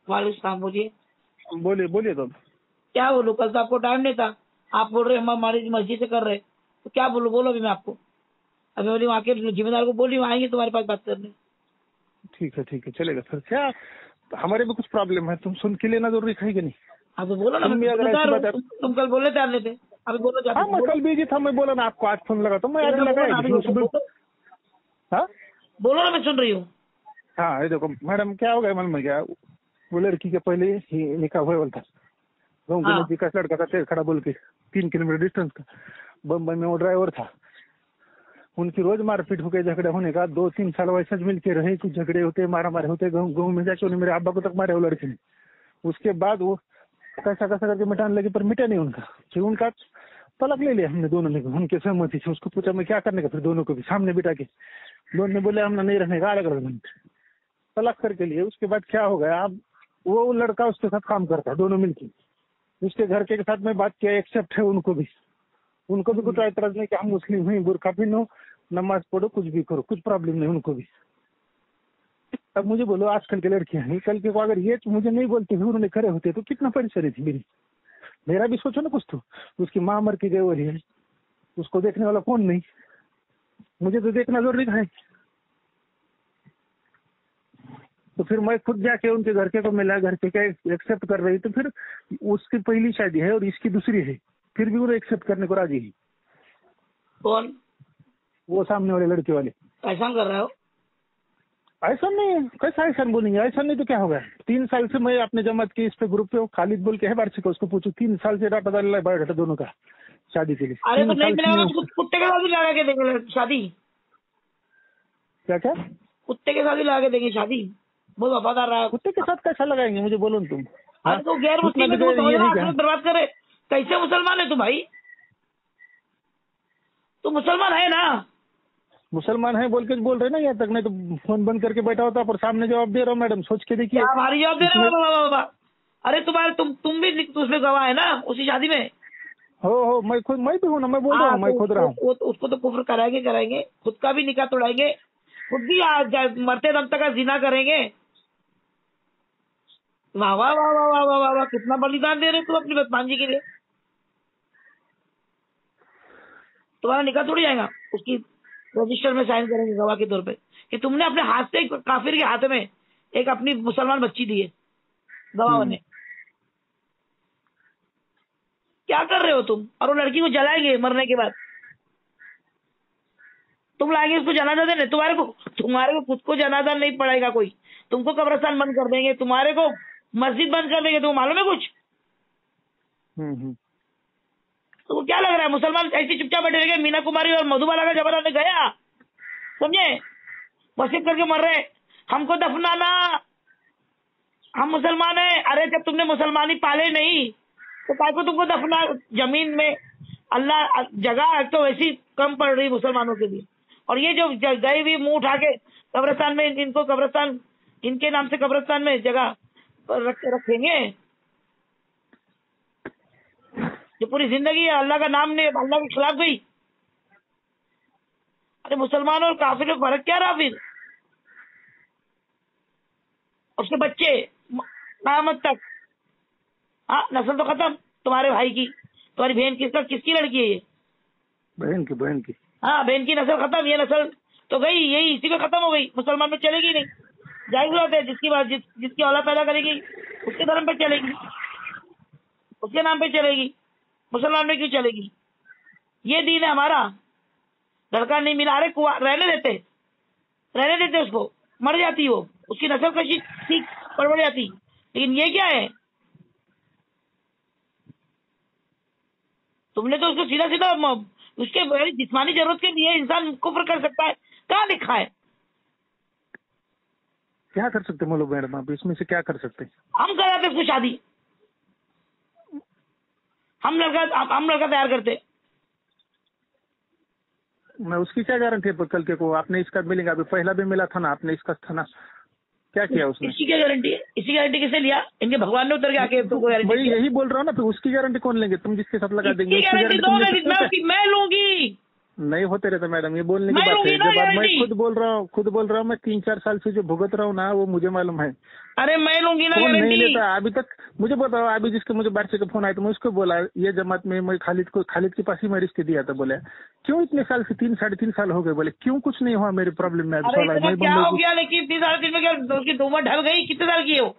वालेकुम सलाम, बोलिए। बोलिए बोलिए। तो क्या बोलूं, कल तो आपको टाइम नहीं था, आप बोल रहे हम हमारी मर्जी से कर रहे, तो क्या बोलूं, बोलो अभी मैं आपको। अभी बोली वहाँ के जिम्मेदार को बोली आएंगे तुम्हारे पास बात करने। ठीक है चलेगा सर। क्या हमारे भी कुछ प्रॉब्लम है, तुम सुन के लेना जरूरी है कि नहीं? आप तो बोलो ना, तुम मैं भी अगर ऐसी बात है, तुम कल बोलने तैयार नहीं थे, अभी बोलो चाहते हाँ मैं कल बिजी था, मैं बोला ना आपको आज फोन लगा, तो मैं आज लगाया अभी भी सुबह। हाँ बोलो ना, मैं सुन रही हूँ। हाँ, ये देखो मैडम क्या हो गया मालूम है क्या, वो लड़की के पहले ही निकाह हुआ बोलता, गाँव के हाँ नजदीक का लड़का का तेज खड़ा बोल के 3 किलोमीटर डिस्टेंस का, बम्बई में वो ड्राइवर था। उनकी रोज मारपीट हो गई, झगड़े होने का 2-3 साल वैसे मिल के रहे, कुछ झगड़े होते मारा मारे होते, गाँव में जाके उन्हें मेरे अब्बा को तक मारे वो लड़के ने। उसके बाद वो कैसा कैसा करके मिटाने लगे, पर मिटा नहीं उनका। फिर उनका तलाक ले लिया हमने दोनों ने, उनके सहमति से। उसको पूछा मैं क्या करने का, फिर दोनों को भी सामने बिठा के दोनों ने बोले हमने नहीं रहने का, अलग अलग तलाक करके लिए। उसके बाद क्या हो गया, अब वो लड़का उसके साथ काम करता है, दोनों मिलकर उसके घर के साथ में बात किया, एक्सेप्ट है उनको भी कुछ एतराज नहीं कि हम मुस्लिम हैं, बुरखा पहनो, नमाज पढ़ो, कुछ भी करो, कुछ प्रॉब्लम नहीं उनको भी। अब मुझे बोलो आजकल के लड़कियां हैं, कल के को अगर ये मुझे नहीं बोलते हुए उन्होंने खड़े होते तो कितना परेशानी थी मेरी। मेरा भी सोचो ना कुछ तो। उसकी माँ मर के गई वाली है, उसको देखने वाला कौन नहीं, मुझे तो देखना जरूरी है। तो फिर मैं खुद जाके उनके घर के को मिला, घर के क्या एक्सेप्ट कर रही, तो फिर उसकी पहली शादी है और इसकी दूसरी है, फिर भी वो एक्सेप्ट करने को राजी है। कौन? वो सामने वाले लड़के वाले। ऐसा कर रहे हो? ऐसा नहीं है, कैसा ऐसा बोलेंगे, ऐसा नहीं तो क्या होगा। 3 साल से मैं अपने जमात के इस पे ग्रुप पे, खालिद बोल के है वार्षिक, उसको पूछो 3 साल से डाटा डाल रहा है बायोडाटा दोनों का शादी के लिए। अरे तो 3 नहीं साल मिलेगा से तो कुत्ते के साथ ही लगा के देंगे शादी। क्या क्या कुत्ते के साथ ही लगा के देंगे शादी, बहुत वफादार रहा। कुत्ते के साथ कैसा लगाएंगे, मुझे बोलो ना तुम। हाँ, अरे तो गैर उतना मुस्लिम भी में तो ये नहीं क्या बर्बाद करे, कैसे मुसलमान है तू भाई? तू मुसलमान है ना? मुसलमान है बोल के बोल रहे ना, यहाँ तक नहीं तो फोन बंद करके बैठा होता, पर सामने जवाब दे रहा हूँ मैडम, सोच के देखिए। क्या भारी जवाब दे रहे हो बाबा? अरे तुम्हारे तुम भी तो उसमें गवाह है ना उसी शादी में। हो मैं भी हूँ ना, मैं बोल रहा हूँ, मैं खुद रहा हूँ। उसको तो कुफ्र कराएंगे, खुद का भी निकाह तोड़ाएंगे, खुद भी मरते दम तक जिना करेंगे। वाह वाह वाह वाह वाह वाह वाह, कितना बलिदान दे रहे हो तुम अपनी बदमाशी के लिए। तुम्हारा निकाह तोड़ जाएगा, उसकी रजिस्टर में साइन करेंगे गवाह के तौर पे कि तुमने अपने हाथ से काफिर के हाथ में एक अपनी मुसलमान बच्ची दी है गवाह बने। क्या कर रहे हो तुम? और वो लड़की को जलाएंगे मरने के बाद, तुम लाएंगे उसको जनाजा देने। तुम्हारे को खुद को जनाजा नहीं पड़ेगा कोई, तुमको कब्रिस्तान बंद कर देंगे, तुम्हारे को मस्जिद बंद कर देंगे। तुमको मालूम है कुछ? तो क्या लग रहा है मुसलमान ऐसे चुपचाप बैठे रहेंगे? मीना कुमारी और मधुबाला का जमाना में गया, समझे, वसीयत करके मर रहे हमको दफनाना, हम मुसलमान है। अरे जब तुमने मुसलमानी पाले नहीं तो काय को तुमको दफना? जमीन में अल्लाह जगह तो वैसी कम पड़ रही मुसलमानों के लिए, और ये जो गए भी मुंह उठा के कब्रिस्तान में, इनको कब्रिस्तान, इनके नाम से कब्रिस्तान में जगह रखेंगे। जो पूरी जिंदगी अल्लाह का नाम ने अल्लाह के खिलाफ गई। अरे मुसलमान और काफिर में फर्क क्या रहा फिर? उसके बच्चे क़यामत तक, हाँ नस्ल तो खत्म। तुम्हारे भाई की, तुम्हारी बहन किसकी लड़की है ये? बहन की। हाँ बहन की नस्ल खत्म, ये नस्ल तो गई, यही इसी में खत्म हो गई, मुसलमान में चलेगी नहीं। जाहिर बात है, जिसकी औलाद पैदा करेगी उसके धर्म पे चलेगी, उसके नाम पे चलेगी, मुसलमान में क्यों चलेगी? ये दीन है हमारा। लड़का नहीं मिला, अरे रहने देते उसको, मर जाती वो, उसकी नस्ल कशी ठीक पड़ जाती। लेकिन ये क्या है, तुमने तो उसको सीधा सीधा उसके जिस्मानी जरूरत के लिए इंसान कुफ्र कर सकता है, कहाँ लिखा है? क्या कर सकते मोलो मैडम, आप इसमें से क्या कर सकते? हम कराते उसको शादी, हम लड़का तैयार करते। मैं उसकी क्या गारंटी है, कल के को आपने इसका मिलेगा, अभी पहला भी मिला था ना, आपने इसका था ना, क्या किया उसने? इसकी क्या गारंटी है? इसकी गारंटी किससे लिया? इनके भगवान ने उतर के आके तुमको गारंटी? यही बोल रहा हूँ ना, तो उसकी गारंटी कौन लेंगे? तुम जिसके साथ लगा देंगे उसकी गारंटी दो, मैं लूंगी। नहीं होते रहता मैडम, ये बोलने की मैं बात लूंगी है। ना जब अब मैं गारंटी। खुद बोल रहा हूँ मैं 3-4 साल से जो भुगत रहा हूँ ना, वो मुझे मालूम है। अरे मैं लूंगी ना कौन नहीं गारंटी। लेता अभी तक? मुझे बताओ, अभी जिसके मुझे बादशाह का फोन आया तो मैं उसको बोला, ये जमात में मैं खालिद के पास ही मैं रिश्ते दिया था। बोले क्यों इतने साल से 3-3.5 साल हो गए? बोले क्यों कुछ नहीं हुआ मेरे प्रॉब्लम में? अभी अरे सोलह इतना मैं क्या बम्बई हो को, गया, लेकिन 3 साढ़े 3 में क्या उसकी 2 ढल गई? कितने साल की हो?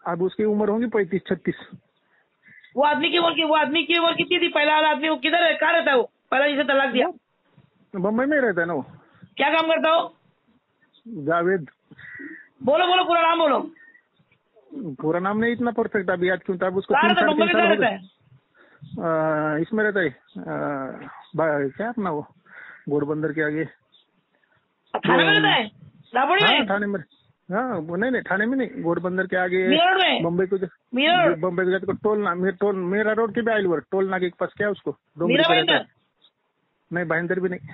अब उसकी उम्र होगी 35-36। वो आदमी की उम्र कितनी थी? पहला वाला आदमी वो किधर है, कहाँ रहता है वो पहला जिसे तलाक दिया? वो बम्बई में रहता है ना वो, क्या काम करता हो? जावेद। बोलो बोलो, पूरा नाम बोलो। पूरा नाम नहीं इतना परफेक्ट अभी याद, क्यों था? अब उसको कहाँ रहता है? 3-3.5 मुंबई में साल कहाँ हो रहता गए। है? इसमें रहता है क्या अपना वो घोड़बंदर के आगे। थाने में रहता है? दापोड़ी हाँ में? थाने में। हाँ वो नहीं थाने में नहीं, घोड़बंदर के आगे मीरठ में? बम्बई को मीरठ? बम्बई को जाते को मेरा रोड के भी आइल टोल नाके के पास, क्या उसको डोंगरी मीरा पे रहता है। भाईंदर? नहीं भाईंदर भी नहीं।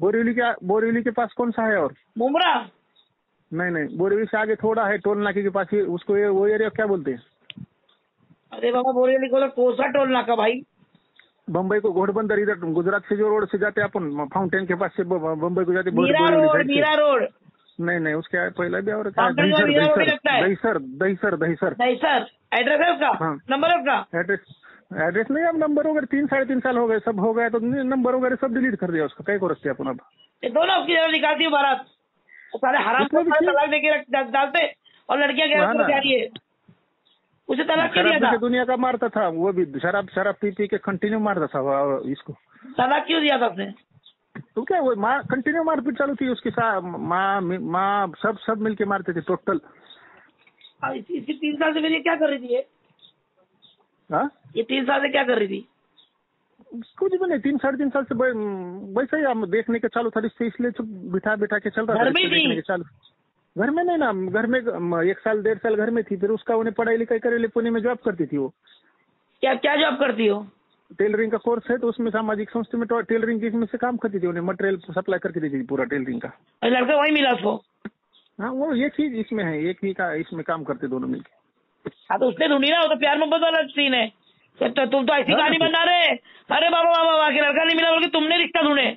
बोरीवली के पास कौन सा है? और मुमरा? नहीं बोरीवली से आगे थोड़ा है, टोल नाके के पास ही उसको, वो एरिया क्या बोलते हैं? अरे बाबा बोरिवली को तो कोसा टोल नाका भाई। बम्बई को घोड़बंदर इधर गुजरात से जो रोड से जाते हैं अपन फाउंटेन के पास से बम्बई को जाते मीरा बोरीवली रोड, साइड से। मीरा रोड। नहीं उसके पहले भी और क्या, फाउंटेन का मीरा रोड ही लगता है। दहीसर। नहीं सर, एड्रेस है उसका? हाँ नंबर है उसका? एड्रेस नहीं, अब नंबर वगैरह 3-3.5 साल हो गए, सब हो गया तो नंबर वगैरह सब डिलीट कर दिया उसका, कई को रखते अपन अब। ये दोनों उसकी जगह निकालती हूँ बारात। वो सारे हराम उसमें भी को ठीक। तलाक देके डालते, और लड़कियां गैर हाँ कर ना, जा रही है। उसे तलाक क्यों शराब दिया पी था? के दुनिया का मारता था वो भी, शराब पी के कंटिन्यू मारता था इसको। तलाक क्यों दिया था उसने? तो क्या वो माँ कंटिन्यू मारपीट चालू थी उसके साथ, माँ सब मिलके मारते थे टोटल। इसी 3 साल से मेरी क्या कर रही थी ये? हाँ ये 3 साल से क्या कर रही थी? कुछ भी नहीं, 3-3.5 साल से वैसे ही हम देखने के चालू था रिश्ते, इसलिए तो बिठा के चल रहा था घर में रिश्ते थी? देखने के चालू। घर में नहीं ना, घर में 1 साल 1.5 साल घर में थी, फिर उसका उन्हें पढ़ाई लिखाई करे, पुणे में जॉब करती थी वो। क्या क्या जॉब करती हो? टेलरिंग का कोर्स है तो उसमें सामाजिक संस्था में टेलरिंग की से काम करती थी, उन्हें मटेरियल सप्लाई करके देती थी पूरा टेलरिंग का। और लड़का वही मिला उसको? हाँ वो ये चीज इसमें है, एक ही का इसमें काम करते दोनों मिलके। हाँ तो उसने ढूंढी ना, वो तो प्यार मोहब्बत वाला सीन है। तो तुम तो ऐसी हाँ कहानी बना रहे। अरे बाबा के लड़का नहीं मिला बोल के तुमने रिश्ता ढूंढे।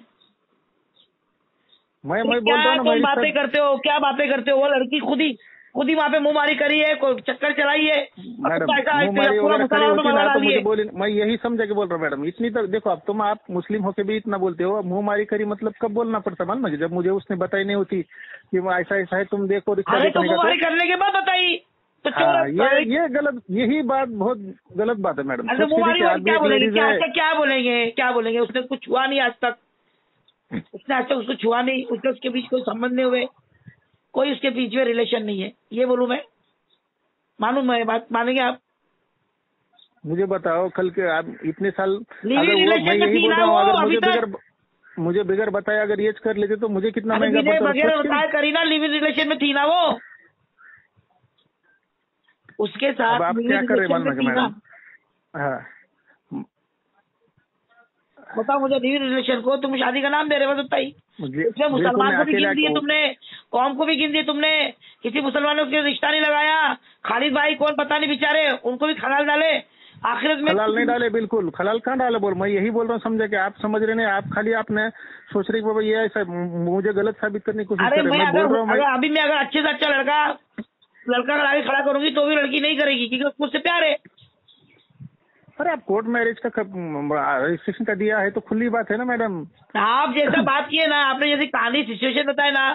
मैं बोल क्या रहा हूँ ना, तुम मैं बातें करते हो, क्या बातें करते हो? वो लड़की खुद ही वहाँ पे मुंह मारी करी है, कोई चक्कर चलाई है, मैडम पूरा मुंहमारी वगैरह करी मुसलमानों को होती ना भगा तो दिए। मुझे बोली, मैं यही समझा के बोल रहा हूँ मैडम। इतनी तो देखो, अब आप मुस्लिम होके भी इतना बोलते हो, मुंहमारी करी मतलब कब बोलना पड़ता मालूम है? जब मुझे उसने बताई नहीं होती कि वो ऐसा है, तुम देखो रिश्ता अरे तो देखने का। मुंहमारी करने के बाद बताई तो हाँ चोर। ये गलत, यही बात बहुत गलत बात है मैडम। अरे सोच मुंहमारी के वाली आप भी क्या एक बोलेंगे? लेडीज है। क्या बोलेंगे? उसने कुछ हुआ नहीं आज तक, उसने आज तक उसको छुआ नहीं, उसके बीच कोई संबंध नहीं हुए, कोई उसके बीच में रिलेशन नहीं है, ये बोलूं मैं? मालूम है बात, मानेंगे आप? मुझे बताओ, कल के आप इतने साल लिविंग अगर वो, मैं रिलेशन में यही थी बोल ना रहा हूँ, वो अगर अभी तक? मुझे बगैर बताए अगर ये कर लेते तो मुझे कितना अरे महंगा बिना पड़ता। बगैर सोच के बताया करी ना, लिविंग रिलेशन में थी ना वो उसके अब साथ, आप क्या लिविंग कर रहे रिलेशन में मालूम है थी ना। मैडम? हाँ बताओ मुझे लिविंग रिलेशन को, तुम शादी का नाम दे रहे हो बस बताइए। मुझे उसमें बिल्कुल मुसलमान नहीं, को भी गिन अकेला दिए तुमने, कौम को भी गिन दिए तुमने, किसी मुसलमान ने उसके रिश्ता नहीं लगाया। खालिद भाई कौन पता नहीं बेचारे, उनको भी खलाल डाले आखिरत में। खलाल नहीं डाले, बिल्कुल खलाल कहाँ डाले बोल, मैं यही बोल रहा हूँ समझे कि आप समझ रहे नहीं, आप खाली आपने सोच रहे कि बाबा ये ऐसा मुझे गलत साबित करने की कोशिश अरे कर रहे। मैं मैं बोल रहा हूँ अगर अभी मैं अगर अच्छे से अच्छा लड़का अगर आगे खड़ा करूंगी तो भी लड़की नहीं करेगी, क्योंकि उसको उससे प्यार है। अरे आप कोर्ट मैरिज का रजिस्ट्रेशन का दिया है तो खुली बात है ना मैडम। आप जैसा बात किए ना, आपने जैसी कहानी सिचुएशन बताया ना,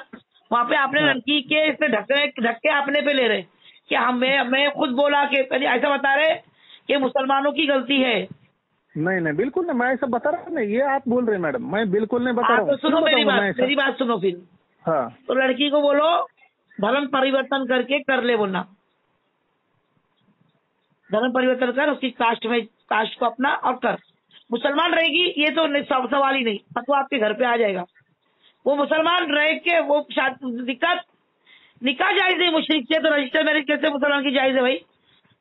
वहाँ पे आपने हाँ। लड़की के इसमें धक्के अपने पे ले रहे कि मैं खुद बोला कि ऐसा बता रहे कि मुसलमानों की गलती है। नहीं बिल्कुल नहीं, मैं ऐसा बता रहा हूँ नहीं, ये आप बोल रहे हैं मैडम, मैं बिल्कुल नहीं बता रहा तो हूँ। सुनो क्यों बताऊंगा मैं ऐसा? मेरी बात सुनो फिर। हाँ तो लड़की को बोलो धर्म परिवर्तन करके कर ले, बोलना धर्म परिवर्तन कर, उसकी कास्ट को अपना और कर, मुसलमान रहेगी ये तो सवाल ही नहीं, फतवा आपके घर पे आ जाएगा। वो मुसलमान रह के वो दिक्कत, निकाह जायज है मुशरिक से, तो रजिस्टर मैरिज कैसे मुसलमान की जायज है भाई?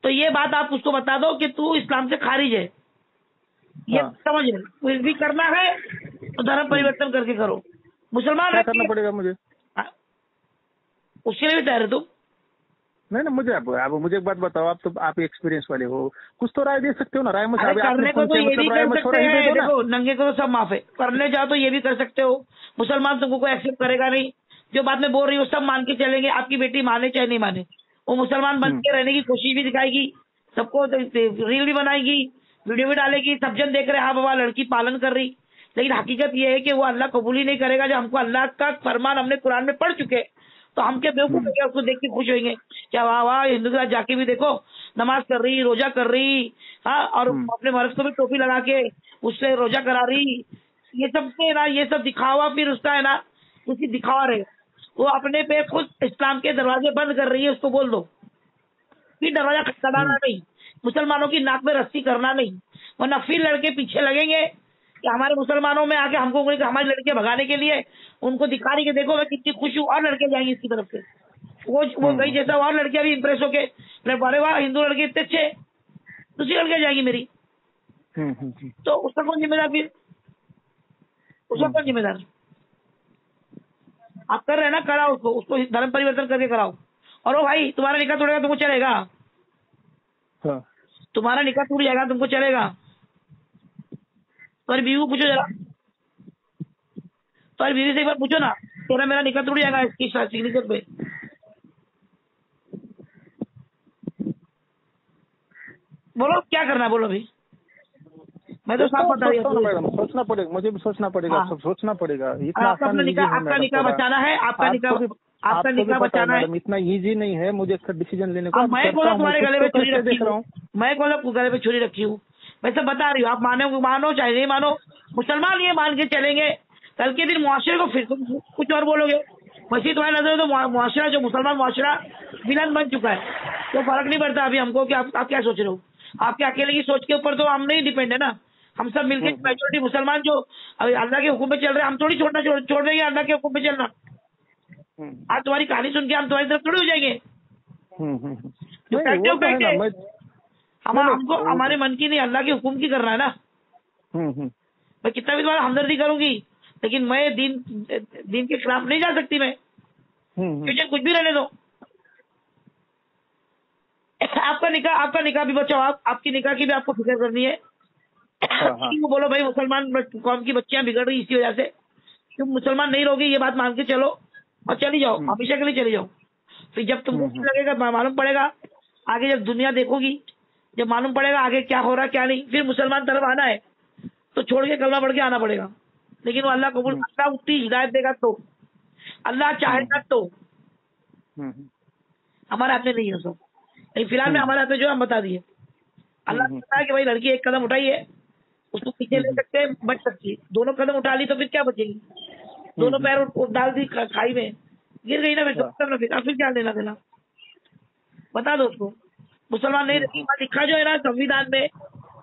तो ये बात आप उसको बता दो कि तू इस्लाम से खारिज है, ये हाँ। समझ ले। कुछ भी करना है तो धर्म परिवर्तन करके करो। मुसलमान क्या रहती करना है पड़ेगा मुझे? उसके लिए भी तैयार है तुम? नहीं ना, मुझे आप मुझे एक बात बताओ, आप एक्सपीरियंस वाले हो, कुछ तो राय दे सकते हो ना। राय अरे मशवरा करने को तो ये भी राय कर मशवरा सकते ही दे हैं, दो ना। देखो नंगे को तो सब माफ है, करने जाओ तो ये भी कर सकते हो। मुसलमान तुमको कोई एक्सेप्ट करेगा नहीं, जो बात में बोल रही हो सब मान के चलेंगे, आपकी बेटी माने चाहे नहीं माने। वो मुसलमान बन के रहने की कोशिश भी दिखाएगी, सबको रील भी बनाएगी, वीडियो भी डालेगी, सब जन देख रहे हाँ बाबा लड़की पालन कर रही। लेकिन हकीकत ये है कि वो अल्लाह कबूल ही नहीं करेगा। जब हमको अल्लाह का फरमान हमने कुरान में पढ़ चुके, तो हम क्या बेवकूफ है क्या उसको देख के खुश होंगे? क्या वाह वाह हिंदू के साथ जाके भी देखो नमाज कर रही, रोजा कर रही, हाँ, और अपने मर्द को भी टोपी लगा के उससे रोजा करा रही। ये सब से ना, ये सब दिखावा फिर उसका है ना, उसकी दिखावा रहे। वो अपने पे खुद इस्लाम के दरवाजे बंद कर रही है, उसको बोल दो फिर दरवाजा खटखटाना नहीं, मुसलमानों की नाक में रस्सी करना नहीं, वरना फिर लड़के पीछे लगेंगे कि हमारे मुसलमानों में आके हमको हमारी लड़कियां भगाने के लिए उनको दिखा रही कि देखो मैं कितनी खुश हूँ, और लड़के जाएंगे इसकी तरफ से। वो गई जैसा, और लड़कियां भी इंप्रेस होके अरे वाह हिंदू लड़के इतने अच्छे, दूसरी लड़कियां जाएंगी मेरी। तो उसका कौन जिम्मेदार फिर? उसका कौन जिम्मेदार? आप कर रहे हैं ना, कराओ उसको धर्म परिवर्तन करके कराओ। और वो भाई तुम्हारा निकाह तोड़ेगा तुमको चलेगा? तुम्हारा निकाह टूट जाएगा तुमको चलेगा? तुम्हारी बीवी को पूछो जरा, तुम्हारी बीवी से एक बार पूछो ना, तेरा मेरा निकाह टूट जाएगा इसकी सिग्नेचर पे? बोलो क्या करना है, बोलो भाई। मैं तो साफ बता रही हूँ, मैडम सोचना पड़ेगा, मुझे भी सोचना पड़ेगा, सब सोचना पड़ेगा। इतना आपका निकाह बचाना है, आपका निकाह बचाना है। इतना इजी नहीं है मुझे डिसीजन लेने को। मैं कौन तुम्हारे गले में छुरी रखी हूँ? मैं कौन गले में छुरी रखी हूँ? मैं सब बता रही हूँ, आप मानो चाहे नहीं मानो, मुसलमान ये मान के चलेंगे, कल के दिन मुआशरे को फिर तुम कुछ और बोलोगे। वैसे तुम्हारी नजर में तो मुआशरा, जो मुसलमान मुआशरा विलन बन चुका है, तो फर्क नहीं पड़ता अभी हमको कि आप क्या सोच रहे हो। आपके अकेले की सोच के ऊपर तो हम नहीं डिपेंड है ना, हम सब मिलकर मेजोरिटी मुसलमान जो अल्लाह के हुक्म पे चल रहे हैं, हम थोड़ी छोड़ देंगे अल्लाह के हुक्म पे चलना। आज तुम्हारी कहानी सुन के हम तुम्हारी तरफ थोड़ी हो जाएंगे। जो हमको हमारे मन की नहीं, अल्लाह के हुक्म की करना है ना। मैं कितना भी तुम्हारा हमदर्दी करूंगी, लेकिन मैं दीन के खिलाफ नहीं जा सकती। मैं कुछ भी रहने दो। आपका निकाह भी बचाओ, आपकी निकाह की भी आपको फिक्र करनी है। वो बोलो भाई मुसलमान कौम की बच्चियां बिगड़ रही इसी वजह से, तुम मुसलमान नहीं रहोगे, ये बात मान के चलो और चली जाओ, हमेशा के लिए चली जाओ। फिर जब तुमको लगेगा, मालूम पड़ेगा आगे, जब दुनिया देखोगी, जब मालूम पड़ेगा आगे क्या हो रहा क्या नहीं, फिर मुसलमान तरफ आना है तो छोड़ के कलमा पढ़ के आना पड़ेगा। लेकिन वो अल्लाह कबूल, अल्लाह उतनी हिदायत देगा तो, अल्लाह चाहेगा तो। हमारे हाथ में नहीं है सब, लेकिन फिलहाल में हमारे हाथ में जो हम बता दिए। अल्लाह ने बताया कि भाई लड़की एक कदम उठाई है, उसको पीछे ले सकते हैं, बच सकती है। दोनों कदम उठा ली तो फिर क्या बचेगी? दोनों पैर डाल दी खाई में, गिर गई ना, फिर क्या लेना देना? बता दो उसको। मुसलमान नहीं रहती, लिखा जो है ना संविधान में,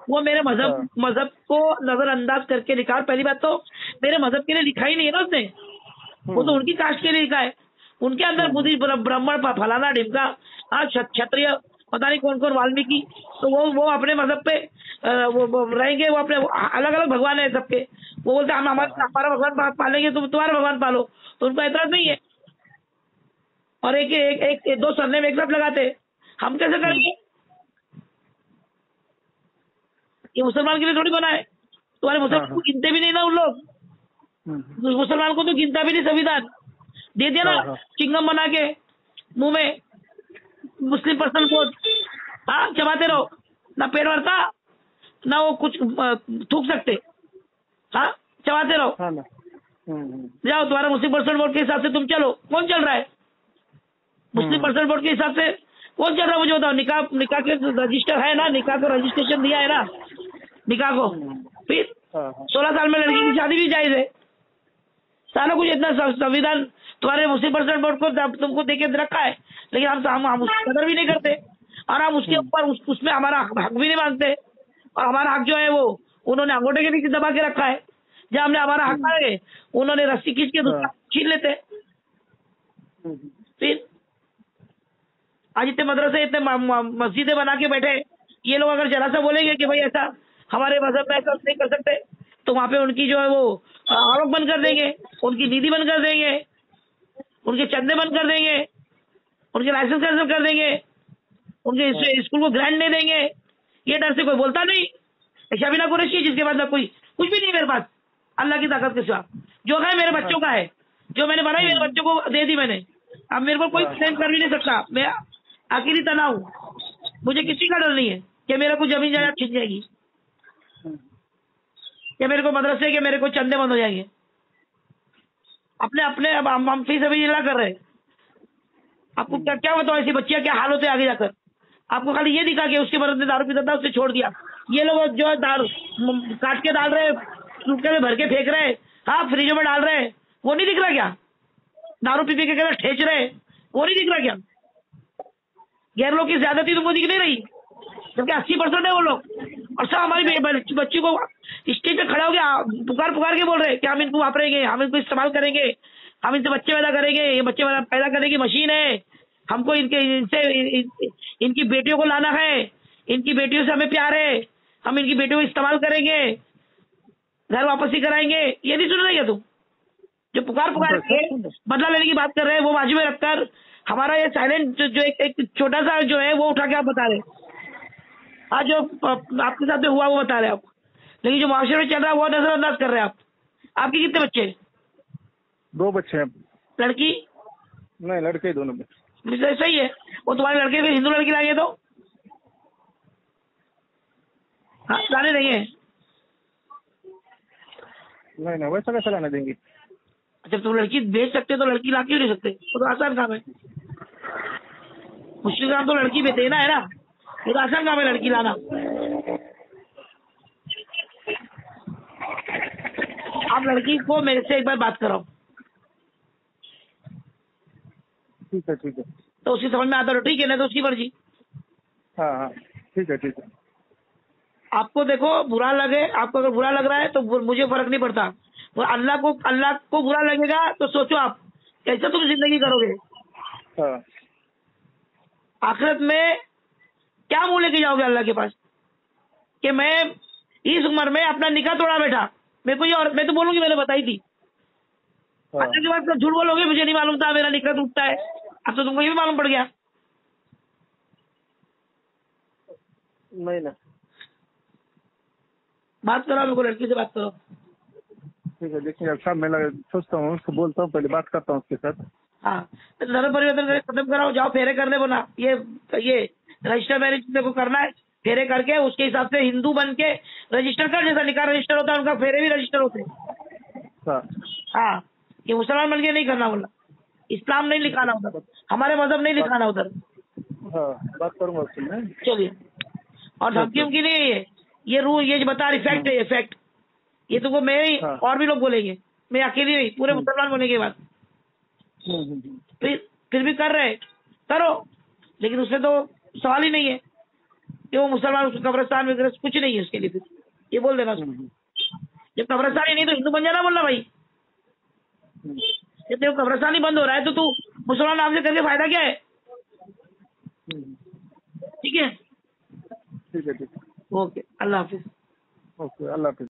वो मेरे मजहब को नजरअंदाज करके लिखा। पहली बात तो मेरे मजहब के लिए लिखा ही नहीं है ना उसने, वो तो उनकी कास्ट के लिए लिखा है। उनके अंदर बुद्धि ब्राह्मण फलाना ढिमका, हाँ क्षत्रिय, पता नहीं कौन कौन, वाल्मीकि, तो वो अपने मजहब पे वो रहेंगे। वो अपने अलग अलग भगवान है सबके, वो बोलते हम हमारा भगवान पालेंगे, तुम तुम्हारा भगवान पालो, तो उनका एतराज नहीं है। और एक दो सरनेम एक साथ लगाते, हम कैसे करेंगे? ये मुसलमान के लिए थोड़ी बना है। तुम्हारे मुसलमान को गिनते भी नहीं ना उन लोग, मुसलमान को तो गिनता भी नहीं। संविधान दे दिया ना चिंगम बना के मुंह में, मुस्लिम पर्सनल कोड, हाँ चबाते रहो, ना पेड़ भरता ना वो कुछ थूक सकते, हाँ चबाते रहो। जाओ तुम्हारा मुस्लिम पर्सनल बोर्ड के हिसाब से तुम चलो। कौन चल रहा है मुस्लिम पर्सनल बोर्ड के हिसाब से? कौन चल रहा है मुझे बताओ। निकाह के रजिस्टर है ना, निकाह को रजिस्ट्रेशन दिया है ना निकाह को। फिर 16 साल में लड़की की शादी भी जायज है। सारा कुछ इतना संविधान तुम्हारे मुस्लिम पर्सनल बोर्ड को तुमको देके रखा है, लेकिन हम उसकी कदर भी नहीं करते, और हम उसके ऊपर उसमें हमारा हक भी नहीं मांगते। और हमारा हक जो है वो उन्होंने अंगूठे के नीचे दबा के रखा है। जब हमने हमारा हक मांगे, उन्होंने रस्सी खींच के दूसरा छीन लेते। फिर आज इतने मदरसे, इतने मस्जिदें बना के बैठे, ये लोग अगर जरा सा बोलेंगे कि भाई ऐसा हमारे मजहब में ऐसा नहीं कर सकते, तो वहां पे उनकी जो है वो आवक बंद कर देंगे, उनकी निधि बंद कर देंगे, उनके चंदे बंद कर देंगे। उनके लाइसेंस कैंसिल कर देंगे, उनके स्कूल को ग्रांट नहीं देंगे, ये डर से कोई बोलता नहीं। शबीना कुरैशी जिसके बाद कोई कुछ भी नहीं मेरे पास, अल्लाह की ताकत के सिवा। जो है मेरे बच्चों का है, जो मैंने बनाई मेरे बच्चों को दे दी मैंने। अब मेरे को कोई क्लेम कर भी नहीं सकता, मैं अकेली तना हूँ, मुझे किसी का डर नहीं है कि मेरे को जमीन जायदाद छिन जाएगी, या मेरे को मदरसे के मेरे को चंदे बंद हो जाएंगे। अपने अपने अब हम फीस अभी कर रहे हैं। आपको क्या क्या बताओ ऐसी बच्चियां क्या हाल होते आगे जाकर। आपको खाली ये दिखा कि उसके मदद ने दारू पीता था, उससे छोड़ दिया। ये लोग जो दारू काट के डाल रहे, सूखे में भर के फेंक रहे, हाँ फ्रिजों में डाल रहे, वो नहीं दिख रहा क्या? दारू पी के कहते ठेच रहे, वो नहीं दिख रहा क्या? गैर लोग की ज्यादती तुमको दिख नहीं रही, जबकि 80% है वो लोग। और सब हमारी बच्ची को स्टेज पे खड़ा हो गया पुकार के बोल रहे कि हम इनको वापरेंगे, हम इनको इस्तेमाल करेंगे, हम इनसे बच्चे पैदा करेंगे, ये बच्चे पैदा करने की मशीन है, हमको इनकी बेटियों को लाना है, इनकी बेटियों से हमें प्यार है, हम इनकी बेटियों को इस्तेमाल करेंगे, घर वापसी कराएंगे। ये नहीं सुन रहे क्या तुम? जो पुकार के बदला लेने की बात कर रहे हैं, वो बाजू में रखकर हमारा ये साइलेंट जो एक छोटा सा जो है वो उठा के आप बता रहे। आज जो आपके साथ में हुआ वो बता रहे आप, लेकिन जो माशरे में चल रहा है वो नजरअंदाज कर रहे हैं आप। आपके कितने बच्चे? 2 बच्चे हैं। लड़की? नहीं, लड़के दोनों में। सही है। वो तुम्हारे लड़के को हिंदू लड़की लाएंगे तो हाँ लाने देंगे? नहीं, वैसा कैसे लाने देंगे? जब तुम लड़की भेज सकते तो लड़की ला क्यों नहीं सकते? वो तो आसान काम है। मुश्किल काम तो लड़की देना है ना, ये तो आसान काम है लड़की लाना। आप लड़की को मेरे से एक बार बात कराओ। ठीक है तो उसकी समझ में आता तो ठीक है, नहीं तो उसकी मर्जी। हाँ ठीक है। आपको देखो बुरा लगे, आपको अगर बुरा लग रहा है तो मुझे फर्क नहीं पड़ता। वो अल्लाह को बुरा लगेगा तो सोचो आप कैसे तुम जिंदगी करोगे। हाँ। आखिरत में क्या मुंह लेके जाओगे अल्लाह के पास कि मैं इस उम्र में अपना निकाह तोड़ा बैठा। मेरे को ये, और मैं तो बोलूंगी मैंने बताई थी। हाँ। अल्लाह के बाद तो झूठ बोलोगे मुझे नहीं मालूम था मेरा निकाह टूटता है। अब तो तुमको ये भी मालूम पड़ गया। नहीं ना, बात करो, मेरे को लड़की से बात करो। ठीक है, देखिए अब शाम मैं सोचता हूँ, उसको बोलता हूँ, पहले बात करता हूँ उसके साथ। हाँ तो धर्म परिवर्तन करके खत्म कराओ, जाओ फेरे करने बोला। ये रजिस्टर मैरिज मेरे को करना है, फेरे करके उसके हिसाब से हिंदू बन के रजिस्टर कर, जैसा निकाह रजिस्टर होता है उनका फेरे भी रजिस्टर होते हैं। हाँ ये मुसलमान बन के नहीं करना बोला, इस्लाम नहीं लिखाना उधर, हमारे मजहब नहीं लिखाना उधर। हाँ, बात करूंगा उससे मैं। चलिए, और धमकी उमकी नहीं है ये रूल, ये जो बता रही फैक्ट है, ये फैक्ट। ये तुमको मैं ही और भी लोग बोलेंगे, मैं अकेली नहीं, पूरे मुसलमान होने के बाद। फिर भी कर रहे करो, लेकिन उससे तो सवाल ही नहीं है कि वो मुसलमान उसको कब्रिस्तान में कुछ नहीं है उसके लिए। फिर ये बोल देना जब कब्रिस्तान ही नहीं तो हिंदू बन जाना बोलना भाई। जब तेरे कब्रिस्तान ही बंद हो रहा है तो तू मुसलमान नाम से करके फायदा क्या है? ठीक है, ठीक है। ओके, अल्लाह हाफिज। ओके, अल्लाह हाफिज।